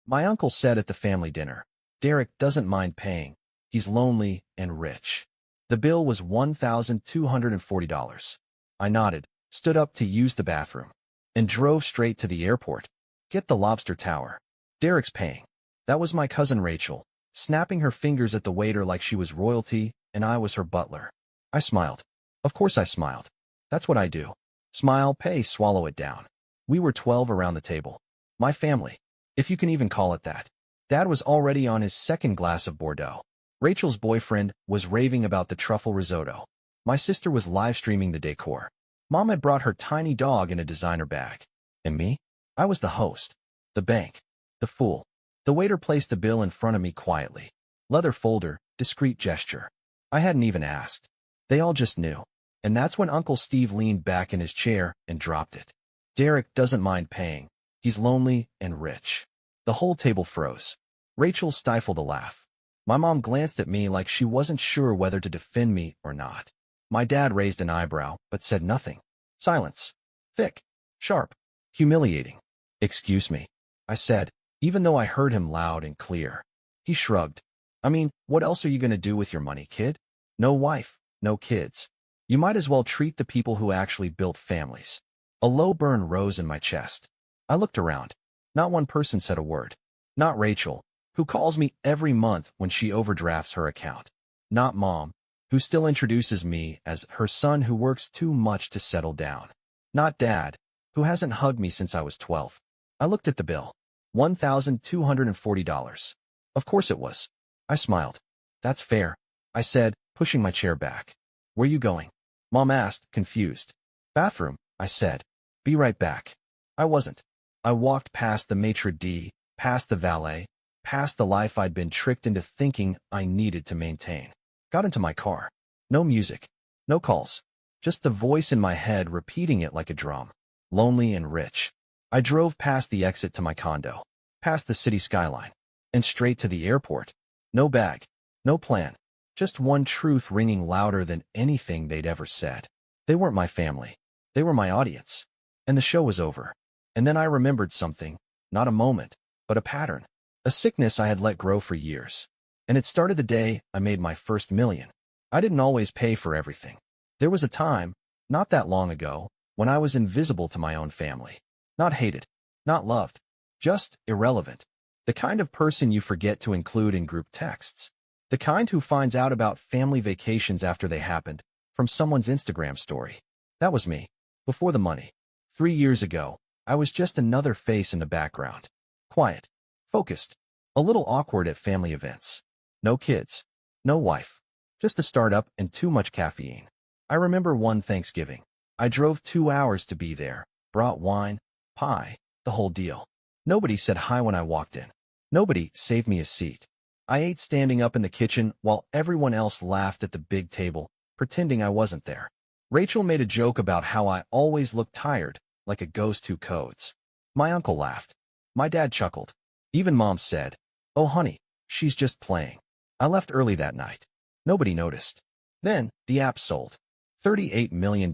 My uncle said at the family dinner, Derek doesn't mind paying. He's lonely and rich. The bill was $1,240. I nodded, stood up to use the bathroom, and drove straight to the airport. Get the Lobster Tower. Derek's paying. That was my cousin Rachel, snapping her fingers at the waiter like she was royalty and I was her butler. I smiled. Of course I smiled. That's what I do. Smile, pay, swallow it down. We were 12 around the table. My family, if you can even call it that. Dad was already on his second glass of Bordeaux. Rachel's boyfriend was raving about the truffle risotto. My sister was live streaming the decor. Mom had brought her tiny dog in a designer bag. And me? I was the host. The bank. The fool. The waiter placed the bill in front of me quietly. Leather folder, discreet gesture. I hadn't even asked. They all just knew. And that's when Uncle Steve leaned back in his chair and dropped it. Derek doesn't mind paying. He's lonely and rich. The whole table froze. Rachel stifled a laugh. My mom glanced at me like she wasn't sure whether to defend me or not. My dad raised an eyebrow, but said nothing. Silence. Thick. Sharp. Humiliating. Excuse me, I said, even though I heard him loud and clear. He shrugged. I mean, what else are you going to do with your money, kid? No wife, no kids. You might as well treat the people who actually built families. A low burn rose in my chest. I looked around. Not one person said a word. Not Rachel, who calls me every month when she overdrafts her account. Not Mom, who still introduces me as her son who works too much to settle down. Not Dad, who hasn't hugged me since I was 12. I looked at the bill. $1,240. Of course it was. I smiled. That's fair, I said, pushing my chair back. Where you going? Mom asked, confused. Bathroom, I said. Be right back. I wasn't. I walked past the maitre d', past the valet, past the life I'd been tricked into thinking I needed to maintain. Got into my car. No music. No calls. Just the voice in my head repeating it like a drum. Lonely and rich. I drove past the exit to my condo, past the city skyline, and straight to the airport. No bag. No plan. Just one truth ringing louder than anything they'd ever said. They weren't my family. They were my audience. And the show was over. And then I remembered something, not a moment, but a pattern. A sickness I had let grow for years. And it started the day I made my first million. I didn't always pay for everything. There was a time, not that long ago, when I was invisible to my own family. Not hated. Not loved. Just irrelevant. The kind of person you forget to include in group texts. The kind who finds out about family vacations after they happened, from someone's Instagram story. That was me. Before the money. 3 years ago, I was just another face in the background. Quiet. Focused. A little awkward at family events. No kids. No wife. Just a startup and too much caffeine. I remember one Thanksgiving. I drove 2 hours to be there, brought wine, pie, the whole deal. Nobody said hi when I walked in. Nobody saved me a seat. I ate standing up in the kitchen while everyone else laughed at the big table, pretending I wasn't there. Rachel made a joke about how I always looked tired, like a ghost who codes. My uncle laughed. My dad chuckled. Even Mom said, "Oh honey, she's just playing." I left early that night. Nobody noticed. Then, the app sold. $38 million.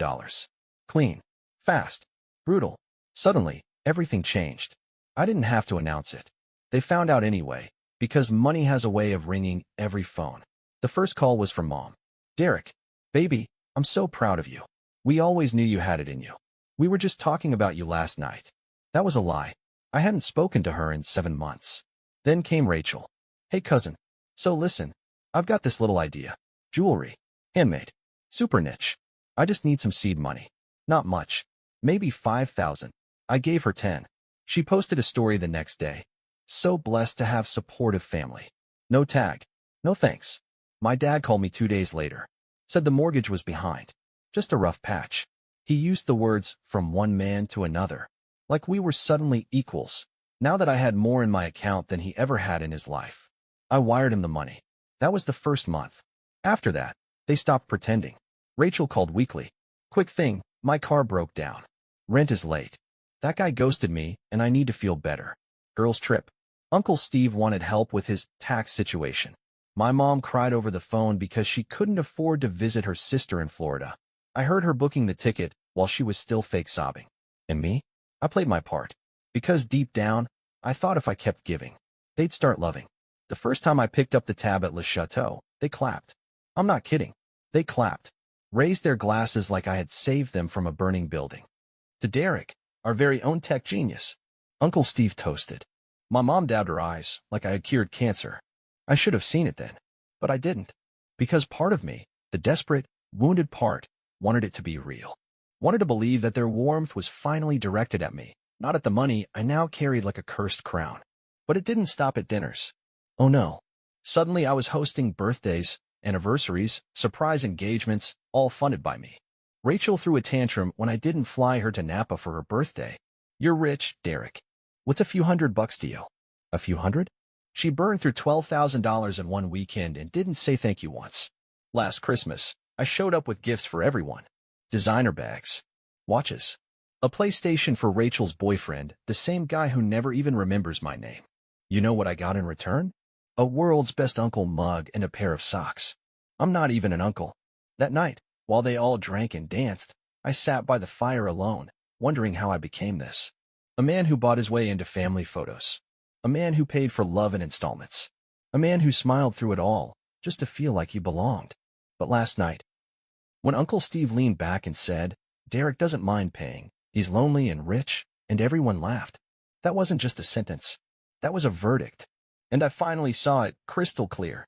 Clean. Fast. Brutal. Suddenly, everything changed. I didn't have to announce it. They found out anyway, because money has a way of ringing every phone. The first call was from Mom. Derek, baby, I'm so proud of you. We always knew you had it in you. We were just talking about you last night. That was a lie. I hadn't spoken to her in 7 months. Then came Rachel. Hey cousin. So listen, I've got this little idea. Jewelry. Handmade. Super niche. I just need some seed money. Not much. Maybe 5,000. I gave her 10. She posted a story the next day. So blessed to have supportive family. No tag. No thanks. My dad called me 2 days later. Said the mortgage was behind. Just a rough patch. He used the words from one man to another. Like we were suddenly equals. Now that I had more in my account than he ever had in his life. I wired him the money. That was the first month. After that, they stopped pretending. Rachel called weekly. Quick thing, my car broke down. Rent is late. That guy ghosted me, and I need to feel better. Girls' trip. Uncle Steve wanted help with his tax situation. My mom cried over the phone because she couldn't afford to visit her sister in Florida. I heard her booking the ticket while she was still fake sobbing. And me? I played my part. Because deep down, I thought if I kept giving, they'd start loving. The first time I picked up the tab at Le Chateau, they clapped. I'm not kidding. They clapped, raised their glasses like I had saved them from a burning building. To Derek, our very own tech genius. Uncle Steve toasted. My mom dabbed her eyes like I had cured cancer. I should have seen it then, but I didn't. Because part of me, the desperate, wounded part, wanted it to be real. Wanted to believe that their warmth was finally directed at me, not at the money I now carried like a cursed crown. But it didn't stop at dinners. Oh no. Suddenly I was hosting birthdays, anniversaries, surprise engagements, all funded by me. Rachel threw a tantrum when I didn't fly her to Napa for her birthday. You're rich, Derek. What's a few $100 to you? A few hundred? She burned through $12,000 in one weekend and didn't say thank you once. Last Christmas, I showed up with gifts for everyone. Designer bags, watches, a PlayStation for Rachel's boyfriend, the same guy who never even remembers my name. You know what I got in return? A World's Best Uncle mug and a pair of socks. I'm not even an uncle. That night, while they all drank and danced, I sat by the fire alone, wondering how I became this. A man who bought his way into family photos. A man who paid for love in installments. A man who smiled through it all, just to feel like he belonged. But last night, when Uncle Steve leaned back and said, Derek doesn't mind paying, he's lonely and rich, and everyone laughed. That wasn't just a sentence. That was a verdict. And I finally saw it crystal clear.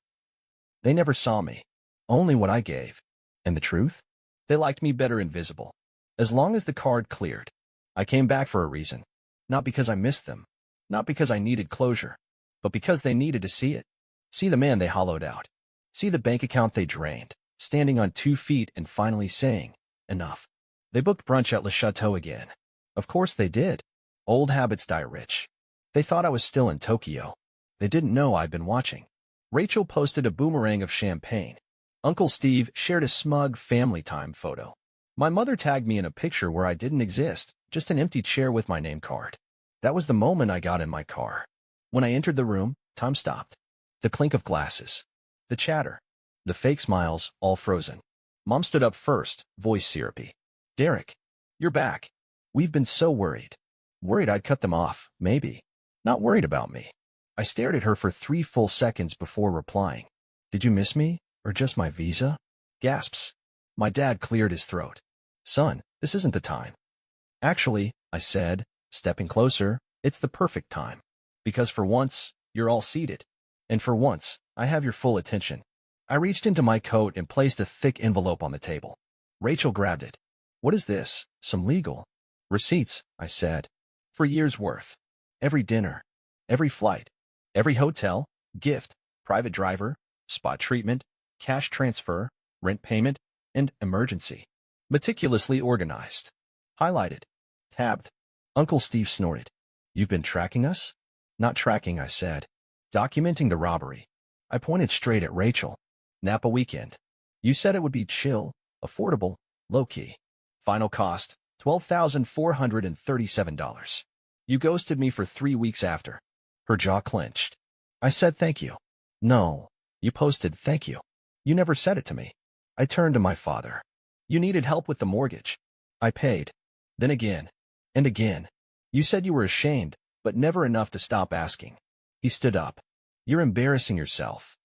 They never saw me, only what I gave. And the truth? They liked me better invisible. As long as the card cleared, I came back for a reason. Not because I missed them, not because I needed closure, but because they needed to see it. See the man they hollowed out. See the bank account they drained, standing on 2 feet and finally saying, enough. They booked brunch at Le Chateau again. Of course they did. Old habits die rich. They thought I was still in Tokyo. They didn't know I'd been watching. Rachel posted a boomerang of champagne. Uncle Steve shared a smug family time photo. My mother tagged me in a picture where I didn't exist, just an empty chair with my name card. That was the moment I got in my car. When I entered the room, time stopped. The clink of glasses. The chatter. The fake smiles, all frozen. Mom stood up first, voice syrupy. Derek, you're back. We've been so worried. Worried I'd cut them off, maybe. Not worried about me. I stared at her for 3 full seconds before replying. Did you miss me, or just my visa? Gasps. My dad cleared his throat. Son, this isn't the time. Actually, I said, stepping closer, it's the perfect time. Because for once, you're all seated. And for once, I have your full attention. I reached into my coat and placed a thick envelope on the table. Rachel grabbed it. What is this? Some legal receipts, I said. For years' worth. Every dinner. Every flight. Every hotel. Gift. Private driver. Spa treatment. Cash transfer. Rent payment. And emergency. Meticulously organized. Highlighted. Tabbed. Uncle Steve snorted. You've been tracking us? Not tracking, I said. Documenting the robbery. I pointed straight at Rachel. Napa weekend. You said it would be chill, affordable, low-key. Final cost, $12,437. You ghosted me for 3 weeks after. Her jaw clenched. I said thank you. No. You posted thank you. You never said it to me. I turned to my father. You needed help with the mortgage. I paid. Then again. And again. You said you were ashamed, but never enough to stop asking. He stood up. You're embarrassing yourself.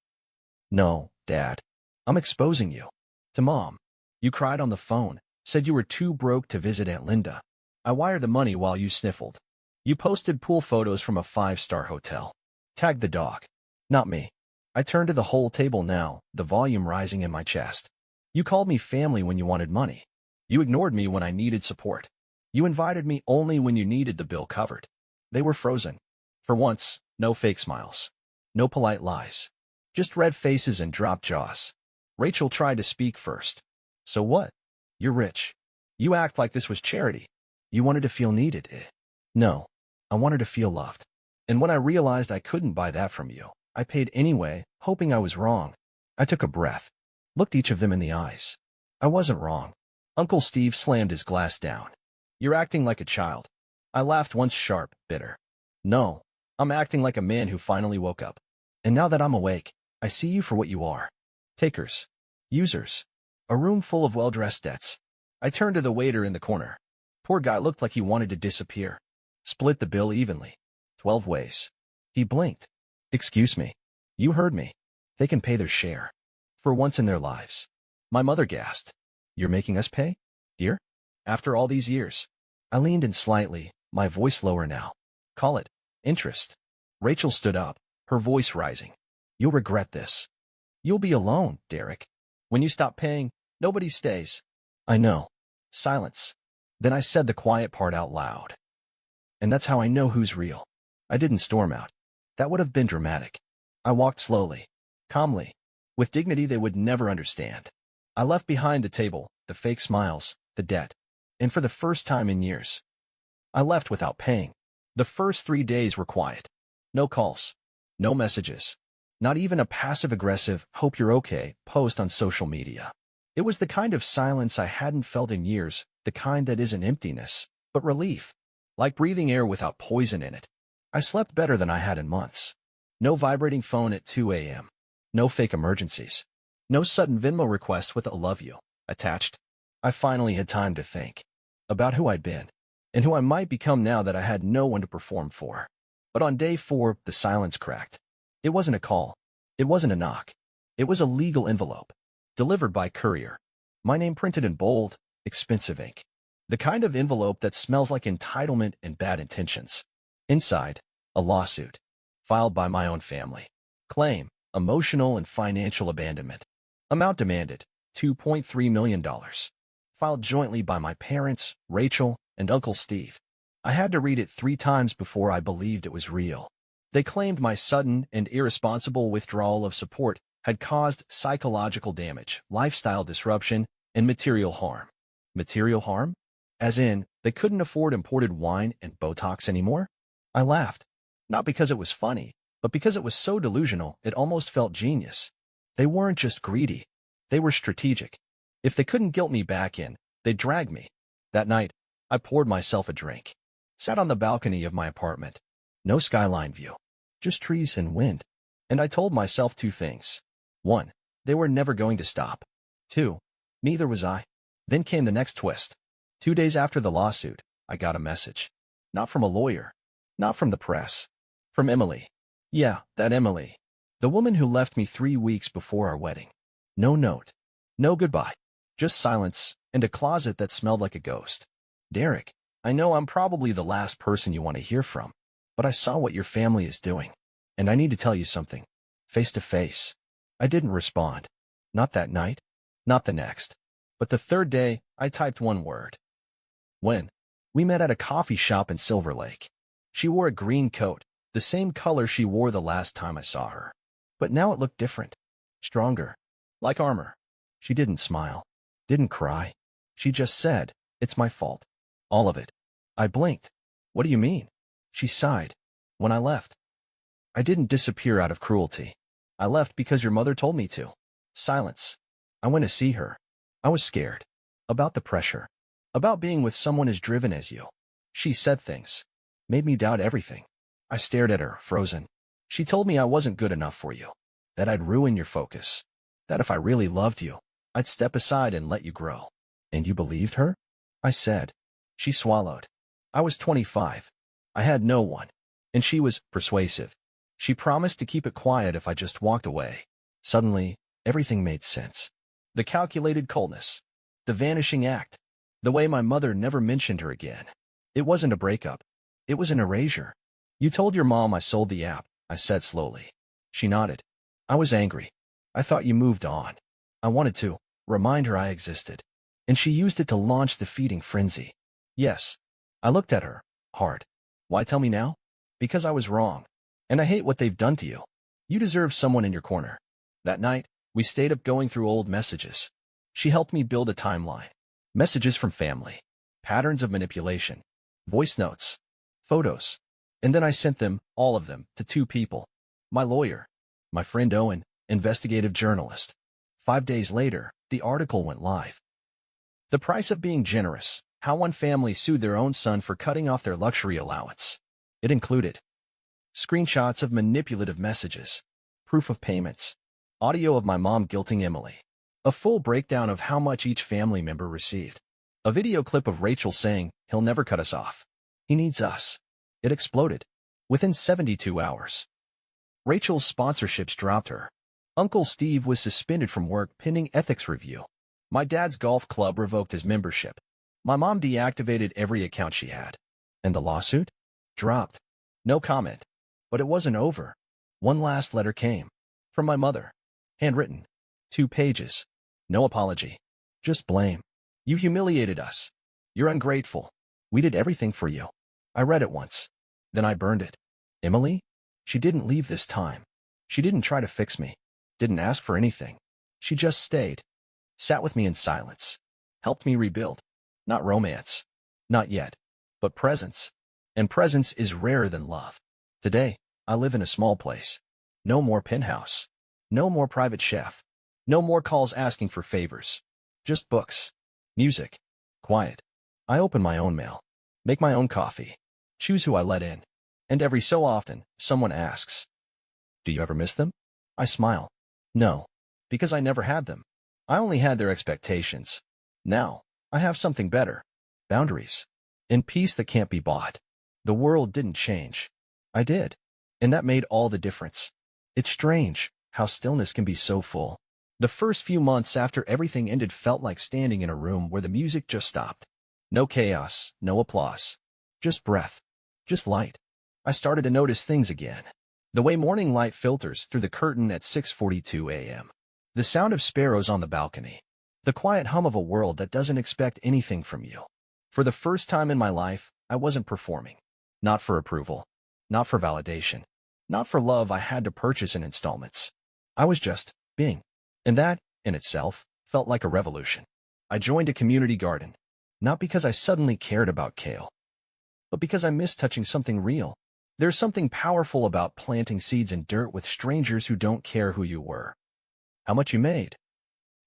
No, Dad. I'm exposing you. To Mom. You cried on the phone, said you were too broke to visit Aunt Linda. I wired the money while you sniffled. You posted pool photos from a 5-star hotel. Tagged the dog. Not me. I turned to the whole table now, the volume rising in my chest. You called me family when you wanted money. You ignored me when I needed support. You invited me only when you needed the bill covered. They were frozen. For once, no fake smiles. No polite lies. Just red faces and dropped jaws. Rachel tried to speak first. So what? You're rich. You act like this was charity. You wanted to feel needed. No. I wanted to feel loved. And when I realized I couldn't buy that from you, I paid anyway, hoping I was wrong. I took a breath. Looked each of them in the eyes. I wasn't wrong. Uncle Steve slammed his glass down. You're acting like a child. I laughed once sharp, bitter. No. I'm acting like a man who finally woke up. And now that I'm awake, I see you for what you are. Takers. Users. A room full of well-dressed debts. I turned to the waiter in the corner. Poor guy looked like he wanted to disappear. Split the bill evenly. 12 ways. He blinked. Excuse me. You heard me. They can pay their share. For once in their lives. My mother gasped. You're making us pay? Dear? After all these years. I leaned in slightly, my voice lower now. Call it interest. Rachel stood up, her voice rising. You'll regret this. You'll be alone, Derek. When you stop paying, nobody stays. I know. Silence. Then I said the quiet part out loud. And that's how I know who's real. I didn't storm out. That would have been dramatic. I walked slowly, calmly, with dignity they would never understand. I left behind the table, the fake smiles, the debt. And for the first time in years, I left without paying. The first 3 days were quiet. No calls. No messages. Not even a passive-aggressive, hope you're okay, post on social media. It was the kind of silence I hadn't felt in years, the kind that isn't emptiness, but relief. Like breathing air without poison in it. I slept better than I had in months. No vibrating phone at 2 a.m. No fake emergencies. No sudden Venmo request with a love you attached. I finally had time to think about who I'd been and who I might become now that I had no one to perform for. But on day 4, the silence cracked. It wasn't a call. It wasn't a knock. It was a legal envelope, delivered by courier. My name printed in bold, expensive ink. The kind of envelope that smells like entitlement and bad intentions. Inside, a lawsuit, filed by my own family. Claim, emotional and financial abandonment. Amount demanded, $2.3 million. Filed jointly by my parents, Rachel, and Uncle Steve. I had to read it 3 times before I believed it was real. They claimed my sudden and irresponsible withdrawal of support had caused psychological damage, lifestyle disruption, and material harm. Material harm? As in, they couldn't afford imported wine and Botox anymore? I laughed. Not because it was funny, but because it was so delusional it almost felt genius. They weren't just greedy. They were strategic. If they couldn't guilt me back in, they'd drag me. That night, I poured myself a drink. Sat on the balcony of my apartment. No skyline view. Just trees and wind. And I told myself 2 things. 1. They were never going to stop. 2. Neither was I. Then came the next twist. 2 days after the lawsuit, I got a message. Not from a lawyer. Not from the press. From Emily. Yeah, that Emily. The woman who left me 3 weeks before our wedding. No note. No goodbye. Just silence and a closet that smelled like a ghost. Derek, I know I'm probably the last person you want to hear from, but I saw what your family is doing, and I need to tell you something. Face to face. I didn't respond. Not that night. Not the next. But the 3rd day, I typed 1 word. When? We met at a coffee shop in Silver Lake. She wore a green coat, the same color she wore the last time I saw her. But now it looked different. Stronger. Like armor. She didn't smile. Didn't cry. She just said, "It's my fault. All of it." I blinked. What do you mean? She sighed. When I left. I didn't disappear out of cruelty. I left because your mother told me to. Silence. I went to see her. I was scared. About the pressure. About being with someone as driven as you. She said things. Made me doubt everything. I stared at her, frozen. She told me I wasn't good enough for you. That I'd ruin your focus. That if I really loved you, I'd step aside and let you grow. And you believed her? I said. She swallowed. I was 25. I had no one. And she was persuasive. She promised to keep it quiet if I just walked away. Suddenly, everything made sense. The calculated coldness. The vanishing act. The way my mother never mentioned her again. It wasn't a breakup. It was an erasure. You told your mom I sold the app, I said slowly. She nodded. I was angry. I thought you moved on. I wanted to remind her I existed. And she used it to launch the feeding frenzy. Yes. I looked at her, hard. Why tell me now? Because I was wrong. And I hate what they've done to you. You deserve someone in your corner. That night, we stayed up going through old messages. She helped me build a timeline. Messages from family. Patterns of manipulation. Voice notes. Photos. And then I sent them, all of them, to 2 people. My lawyer. My friend Owen, investigative journalist. 5 days later, the article went live. The price of being generous. How one family sued their own son for cutting off their luxury allowance. It included screenshots of manipulative messages, proof of payments, audio of my mom guilting Emily, a full breakdown of how much each family member received, a video clip of Rachel saying, "He'll never cut us off. He needs us." It exploded. Within 72 hours. Rachel's sponsorships dropped her. Uncle Steve was suspended from work pending ethics review. My dad's golf club revoked his membership. My mom deactivated every account she had. And the lawsuit? Dropped. No comment. But it wasn't over. One last letter came. From my mother. Handwritten. 2 pages. No apology. Just blame. You humiliated us. You're ungrateful. We did everything for you. I read it once. Then I burned it. Emily? She didn't leave this time. She didn't try to fix me. Didn't ask for anything. She just stayed. Sat with me in silence. Helped me rebuild. Not romance. Not yet. But presence. And presence is rarer than love. Today, I live in a small place. No more penthouse. No more private chef. No more calls asking for favors. Just books. Music. Quiet. I open my own mail. Make my own coffee. Choose who I let in. And every so often, someone asks, "Do you ever miss them?" I smile. No. Because I never had them. I only had their expectations. Now, I have something better. Boundaries. And peace that can't be bought. The world didn't change. I did. And that made all the difference. It's strange how stillness can be so full. The first few months after everything ended felt like standing in a room where the music just stopped. No chaos, no applause. Just breath. Just light. I started to notice things again. The way morning light filters through the curtain at 6:42 a.m. The sound of sparrows on the balcony. The quiet hum of a world that doesn't expect anything from you. For the first time in my life, I wasn't performing. Not for approval. Not for validation. Not for love I had to purchase in installments. I was just being. And that, in itself, felt like a revolution. I joined a community garden. Not because I suddenly cared about kale, but because I missed touching something real. There's something powerful about planting seeds in dirt with strangers who don't care who you were, how much you made,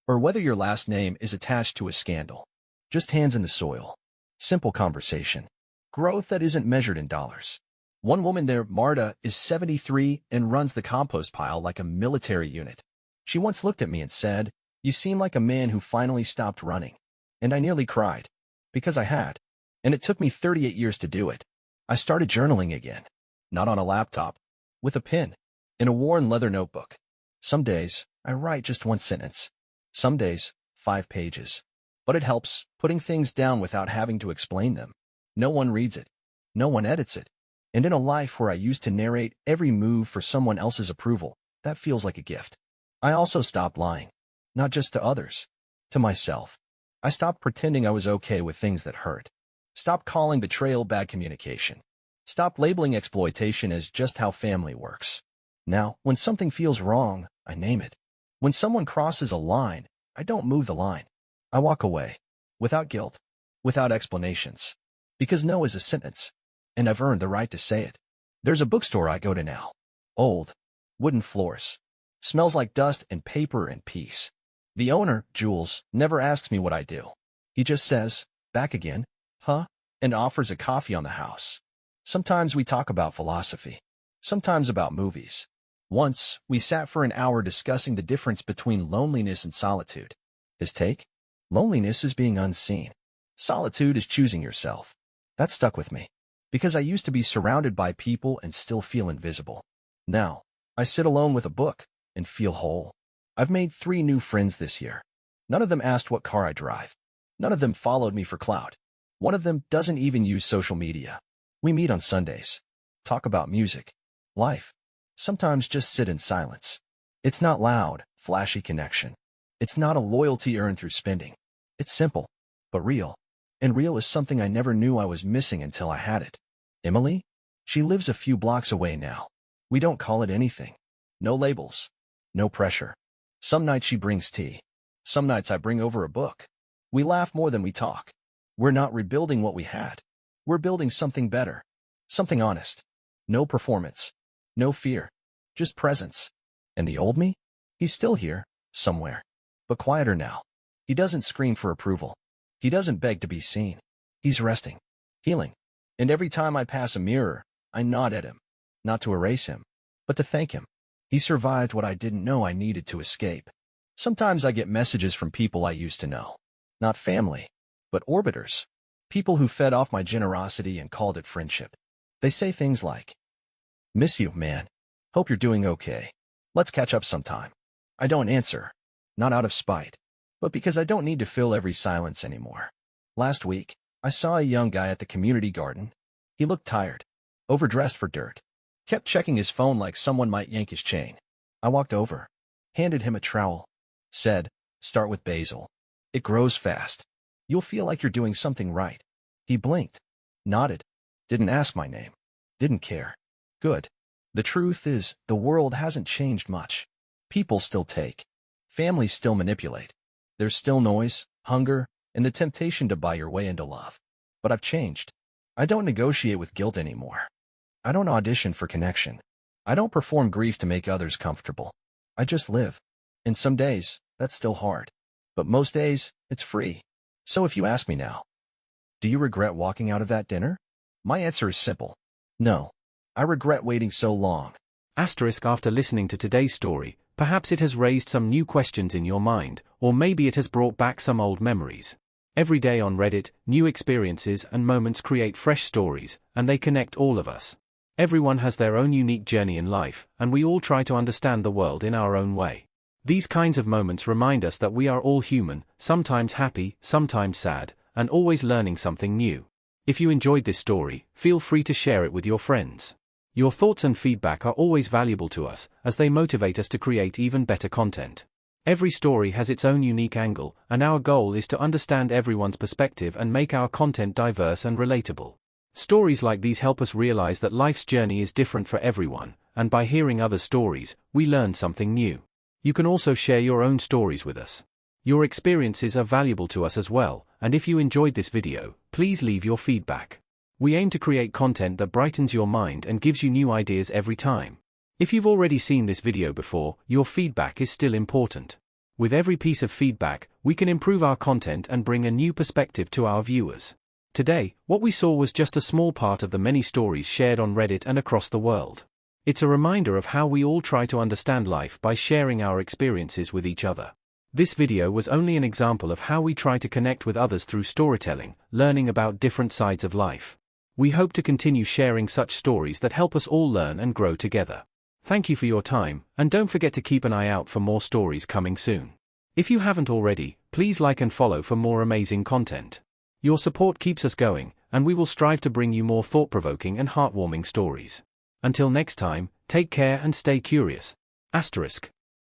or whether your last name is attached to a scandal. Just hands in the soil. Simple conversation. Growth that isn't measured in dollars. One woman there, Marta, is 73 and runs the compost pile like a military unit. She once looked at me and said, "You seem like a man who finally stopped running." And I nearly cried. Because I had. And it took me 38 years to do it. I started journaling again. Not on a laptop. With a pen. In a worn leather notebook. Some days, I write just 1 sentence. Some days, 5 pages. But it helps, putting things down without having to explain them. No one reads it. No one edits it. And in a life where I used to narrate every move for someone else's approval, that feels like a gift. I also stopped lying. Not just to others. To myself. I stopped pretending I was okay with things that hurt. Stopped calling betrayal bad communication. Stopped labeling exploitation as just how family works. Now, when something feels wrong, I name it. When someone crosses a line, I don't move the line. I walk away. Without guilt. Without explanations. Because no is a sentence. And I've earned the right to say it. There's a bookstore I go to now. Old. Wooden floors. Smells like dust and paper and peace. The owner, Jules, never asks me what I do. He just says, "Back again, huh?" and offers a coffee on the house. Sometimes we talk about philosophy. Sometimes about movies. Once, we sat for an hour discussing the difference between loneliness and solitude. His take? Loneliness is being unseen. Solitude is choosing yourself. That stuck with me. Because I used to be surrounded by people and still feel invisible. Now, I sit alone with a book and feel whole. I've made 3 new friends this year. None of them asked what car I drive. None of them followed me for clout. One of them doesn't even use social media. We meet on Sundays. Talk about music. Life. Sometimes just sit in silence. It's not loud, flashy connection. It's not a loyalty earned through spending. It's simple, but real. And real is something I never knew I was missing until I had it. Emily? She lives a few blocks away now. We don't call it anything. No labels. No pressure. Some nights she brings tea. Some nights I bring over a book. We laugh more than we talk. We're not rebuilding what we had. We're building something better. Something honest. No performance. No fear. Just presence. And the old me? He's still here, somewhere. But quieter now. He doesn't scream for approval. He doesn't beg to be seen. He's resting. Healing. And every time I pass a mirror, I nod at him. Not to erase him, but to thank him. He survived what I didn't know I needed to escape. Sometimes I get messages from people I used to know. Not family, but orbiters. People who fed off my generosity and called it friendship. They say things like, Miss you, man. Hope you're doing okay. Let's catch up sometime. I don't answer. Not out of spite, but because I don't need to fill every silence anymore. Last week, I saw a young guy at the community garden. He looked tired, overdressed for dirt. Kept checking his phone like someone might yank his chain. I walked over, handed him a trowel, said, "Start with basil. It grows fast. You'll feel like you're doing something right." He blinked, nodded, didn't ask my name, didn't care. Good. The truth is, the world hasn't changed much. People still take. Families still manipulate. There's still noise, hunger, and the temptation to buy your way into love. But I've changed. I don't negotiate with guilt anymore. I don't audition for connection. I don't perform grief to make others comfortable. I just live. And some days, that's still hard. But most days, it's free. So if you ask me now, do you regret walking out of that dinner? My answer is simple. No. I regret waiting so long. After listening to today's story, perhaps it has raised some new questions in your mind, or maybe it has brought back some old memories. Every day on Reddit, new experiences and moments create fresh stories, and they connect all of us. Everyone has their own unique journey in life, and we all try to understand the world in our own way. These kinds of moments remind us that we are all human, sometimes happy, sometimes sad, and always learning something new. If you enjoyed this story, feel free to share it with your friends. Your thoughts and feedback are always valuable to us, as they motivate us to create even better content. Every story has its own unique angle, and our goal is to understand everyone's perspective and make our content diverse and relatable. Stories like these help us realize that life's journey is different for everyone, and by hearing other stories, we learn something new. You can also share your own stories with us. Your experiences are valuable to us as well, and if you enjoyed this video, please leave your feedback. We aim to create content that brightens your mind and gives you new ideas every time. If you've already seen this video before, your feedback is still important. With every piece of feedback, we can improve our content and bring a new perspective to our viewers. Today, what we saw was just a small part of the many stories shared on Reddit and across the world. It's a reminder of how we all try to understand life by sharing our experiences with each other. This video was only an example of how we try to connect with others through storytelling, learning about different sides of life. We hope to continue sharing such stories that help us all learn and grow together. Thank you for your time, and don't forget to keep an eye out for more stories coming soon. If you haven't already, please like and follow for more amazing content. Your support keeps us going, and we will strive to bring you more thought-provoking and heartwarming stories. Until next time, take care and stay curious. **